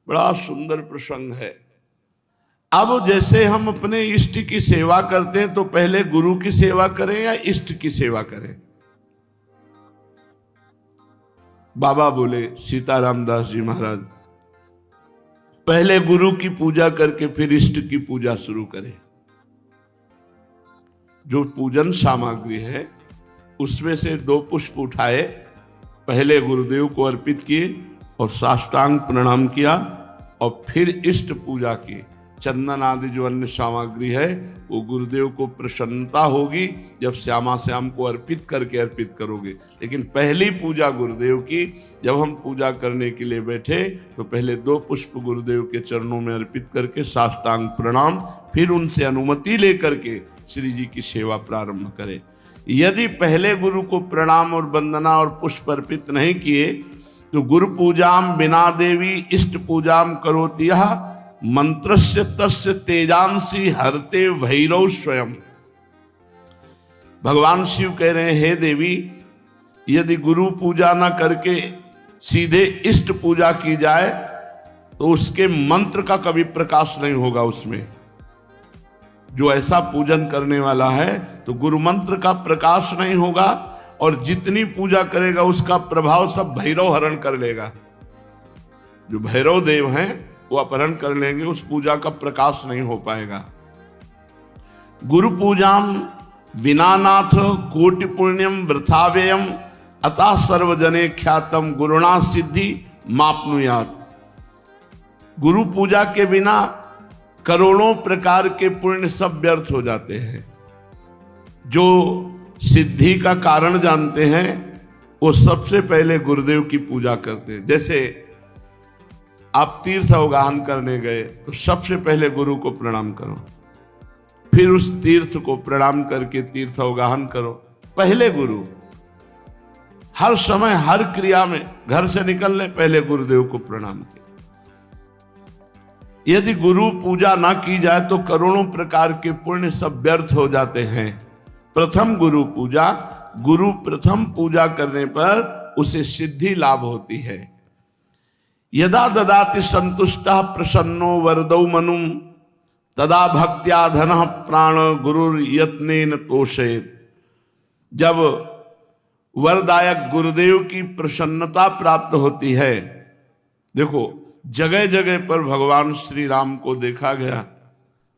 बड़ा सुंदर प्रसंग है। अब जैसे हम अपने इष्ट की सेवा करते हैं तो पहले गुरु की सेवा करें या इष्ट की सेवा करें? बाबा बोले, सीताराम दास जी महाराज, पहले गुरु की पूजा करके फिर इष्ट की पूजा शुरू करें। जो पूजन सामग्री है उसमें से 2 पुष्प उठाए, पहले गुरुदेव को अर्पित किए और साष्टांग प्रणाम किया और फिर इष्ट पूजा की। चंदन आदि जो अन्य सामग्री है वो गुरुदेव को प्रसन्नता होगी जब श्यामा श्याम को अर्पित करोगे। लेकिन पहली पूजा गुरुदेव की, जब हम पूजा करने के लिए बैठे तो पहले 2 पुष्प गुरुदेव के चरणों में अर्पित करके साष्टांग प्रणाम, फिर उनसे अनुमति लेकर के श्री जी की सेवा प्रारंभ करें। यदि पहले गुरु को प्रणाम और वंदना और पुष्प अर्पित नहीं किए तो गुरु पूजाम बिना देवी इष्ट पूजाम करोति यः मंत्रस्य तस्य तेजांसी हरते भैरव स्वयं। भगवान शिव कह रहे हैं, हे देवी, यदि गुरु पूजा न करके सीधे इष्ट पूजा की जाए तो उसके मंत्र का कभी प्रकाश नहीं होगा। उसमें जो ऐसा पूजन करने वाला है तो गुरु मंत्र का प्रकाश नहीं होगा और जितनी पूजा करेगा उसका प्रभाव सब भैरव हरण कर लेगा। जो भैरव देव हैं वो अपहरण कर लेंगे, उस पूजा का प्रकाश नहीं हो पाएगा। गुरु पूजाम विनानाथ कोटि पुण्यम वृथाव्ययम अतः सर्वजने ख्यातम गुरुणा सिद्धि मापनुयात। गुरु पूजा के बिना करोड़ों प्रकार के पुण्य सब व्यर्थ हो जाते हैं। जो सिद्धि का कारण जानते हैं वो सबसे पहले गुरुदेव की पूजा करते हैं। जैसे आप तीर्थ अवगाहन करने गए तो सबसे पहले गुरु को प्रणाम करो, फिर उस तीर्थ को प्रणाम करके तीर्थ अवगाहन करो। पहले गुरु, हर समय हर क्रिया में, घर से निकलने पहले गुरुदेव को प्रणाम किया। यदि गुरु पूजा ना की जाए तो करोड़ों प्रकार के पुण्य सब व्यर्थ हो जाते हैं। प्रथम गुरु पूजा, गुरु प्रथम पूजा करने पर उसे सिद्धि लाभ होती है। यदा ददाति संतुष्टः प्रसन्नो वरदौ मनुम तदा भक्त्या धनः प्राण गुरुर यत्नेन तोषेत। जब वरदायक गुरुदेव की प्रसन्नता प्राप्त होती है, देखो जगह जगह पर भगवान श्री राम को देखा गया,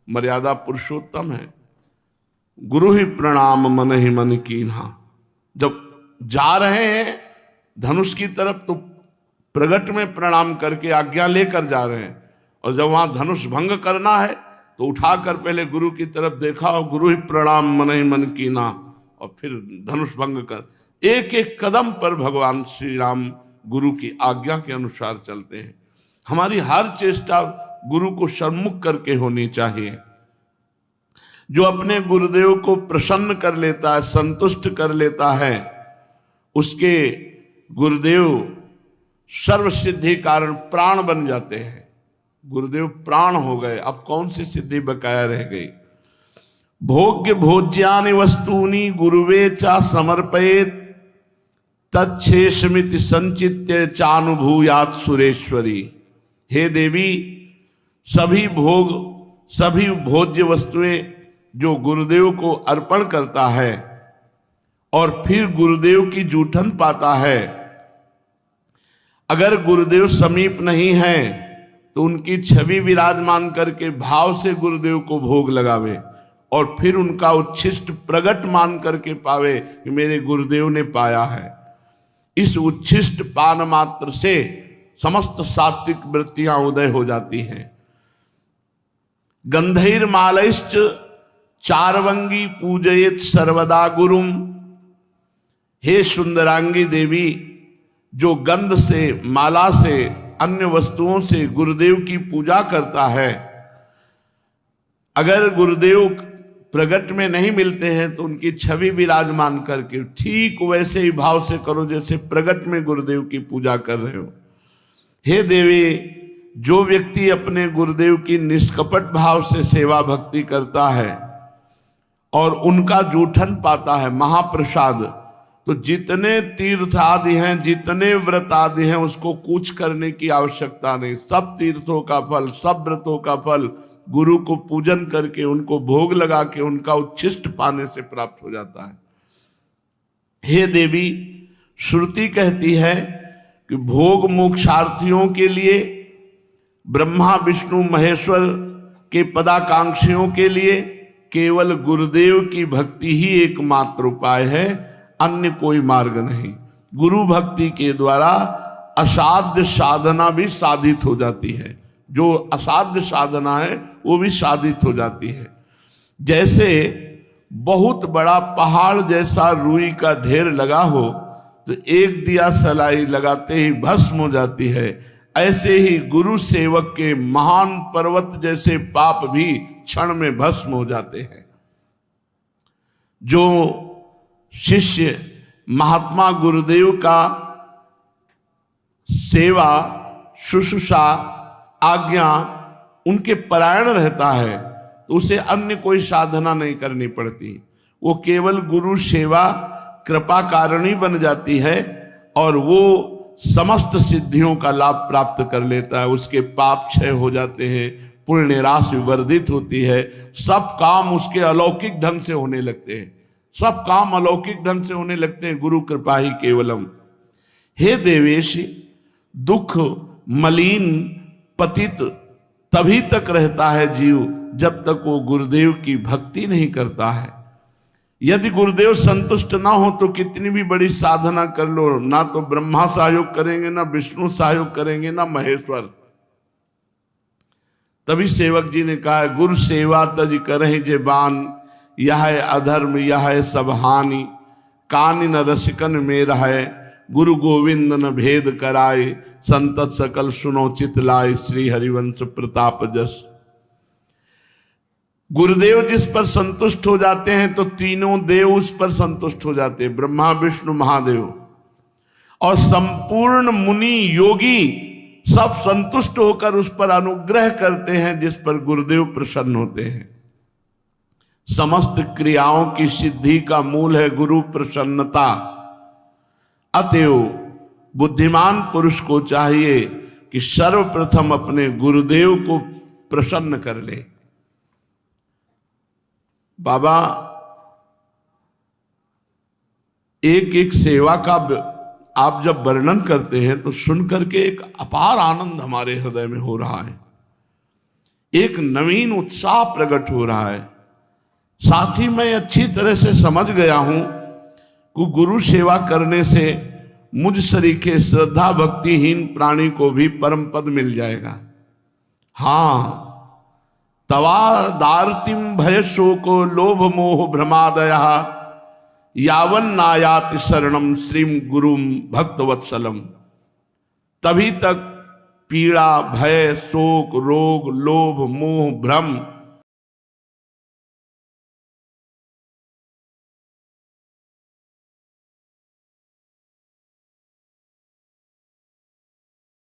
मर्यादा पुरुषोत्तम है। गुरु ही प्रणाम मन ही मन कीन्हा। जब जा रहे हैं धनुष की तरफ तो प्रगट में प्रणाम करके आज्ञा लेकर जा रहे हैं, और जब वहां धनुष भंग करना है तो उठाकर पहले गुरु की तरफ देखा और गुरु ही प्रणाम मन ही मन कीन्हा, और फिर धनुष भंग कर। एक एक कदम पर भगवान श्री राम गुरु की आज्ञा के अनुसार चलते हैं। हमारी हर चेष्टा गुरु को सम्मुख करके होनी चाहिए। जो अपने गुरुदेव को प्रसन्न कर लेता है, संतुष्ट कर लेता है, उसके गुरुदेव सर्व सिद्धि कारण प्राण बन जाते हैं। गुरुदेव प्राण हो गए, अब कौन सी सिद्धि बकाया रह गई। भोग्य भोज्यानि वस्तूनि गुरुवे चा समर्पयेत तच्छेषमिति संचित्य चानुभूयात सुरेश्वरी। हे देवी, सभी भोग, सभी भोज्य वस्तुएं जो गुरुदेव को अर्पण करता है और फिर गुरुदेव की जूठन पाता है, अगर गुरुदेव समीप नहीं है तो उनकी छवि विराजमान करके भाव से गुरुदेव को भोग लगावे और फिर उनका उच्छिष्ट प्रगट मान करके पावे कि मेरे गुरुदेव ने पाया है। इस उच्छिष्ट पान मात्र से समस्त सात्विक वृत्तियां उदय हो जाती हैं। गंधैर्मालैश्च चारवंगी पूजयेत सर्वदा गुरुम। हे सुंदरांगी देवी, जो गंध से, माला से, अन्य वस्तुओं से गुरुदेव की पूजा करता है, अगर गुरुदेव प्रगट में नहीं मिलते हैं तो उनकी छवि विराजमान करके ठीक वैसे ही भाव से करो जैसे प्रगट में गुरुदेव की पूजा कर रहे हो। हे देवी, जो व्यक्ति अपने गुरुदेव की निष्कपट भाव से सेवा भक्ति करता है और उनका जूठन पाता है, महाप्रसाद, तो जितने तीर्थ आदि हैं, जितने व्रत आदि हैं, उसको कूच करने की आवश्यकता नहीं। सब तीर्थों का फल, सब व्रतों का फल गुरु को पूजन करके, उनको भोग लगा के, उनका उच्छिष्ट पाने से प्राप्त हो जाता है। हे देवी, श्रुति कहती है कि भोग मोक्षार्थियों के लिए, ब्रह्मा विष्णु महेश्वर के पदाकांक्षियों के लिए केवल गुरुदेव की भक्ति ही एकमात्र उपाय है, अन्य कोई मार्ग नहीं। गुरु भक्ति के द्वारा असाध्य साधना भी साधित हो जाती है। जो असाध्य साधना है वो भी साधित हो जाती है। जैसे बहुत बड़ा पहाड़ जैसा रुई का ढेर लगा हो तो एक दिया सलाई लगाते ही भस्म हो जाती है, ऐसे ही गुरु सेवक के महान पर्वत जैसे पाप भी क्षण में भस्म हो जाते हैं। जो शिष्य महात्मा गुरुदेव का सेवा, शुश्रूषा, आज्ञा उनके परायण रहता है तो उसे अन्य कोई साधना नहीं करनी पड़ती। वो केवल गुरु सेवा कृपा कारणी बन जाती है और वो समस्त सिद्धियों का लाभ प्राप्त कर लेता है। उसके पाप क्षय हो जाते हैं, पुण्य राशि वर्धित होती है, सब काम उसके अलौकिक ढंग से होने लगते हैं। सब काम अलौकिक ढंग से होने लगते हैं, गुरु कृपा ही केवलम। हे देवेश, दुख मलिन पतित तभी तक रहता है जीव जब तक वो गुरुदेव की भक्ति नहीं करता है। यदि गुरुदेव संतुष्ट ना हो तो कितनी भी बड़ी साधना कर लो, ना तो ब्रह्मा सहयोग करेंगे, ना विष्णु सहयोग करेंगे, ना महेश्वर। तभी सेवक जी ने कहा, गुरु सेवा तज करहि जे बान, यह है अधर्म यह है सब हानि, कानि न रसिकन में रहे, गुरु गोविंद न भेद कराए, संतत सकल सुनो चित लाए, श्री हरिवंश प्रताप जस। गुरुदेव जिस पर संतुष्ट हो जाते हैं तो तीनों देव उस पर संतुष्ट हो जाते हैं, ब्रह्मा विष्णु महादेव, और संपूर्ण मुनि योगी सब संतुष्ट होकर उस पर अनुग्रह करते हैं जिस पर गुरुदेव प्रसन्न होते हैं। समस्त क्रियाओं की सिद्धि का मूल है गुरु प्रसन्नता। अतएव बुद्धिमान पुरुष को चाहिए कि सर्वप्रथम अपने गुरुदेव को प्रसन्न कर ले। बाबा एक एक सेवा का आप जब वर्णन करते हैं तो सुनकर के एक अपार आनंद हमारे हृदय में हो रहा है, एक नवीन उत्साह प्रकट हो रहा है। साथ ही मैं अच्छी तरह से समझ गया हूं कि गुरु सेवा करने से मुझ सरीखे श्रद्धा भक्तिहीन प्राणी को भी परम पद मिल जाएगा। हाँ, तवा दार्तिम भय शोको लोभ मोह भ्रमादया, यावन नायाति शरणम श्रीम गुरुम भक्तवत्सलम। तभी तक पीड़ा, भय, शोक, रोग, लोभ, मोह, भ्रम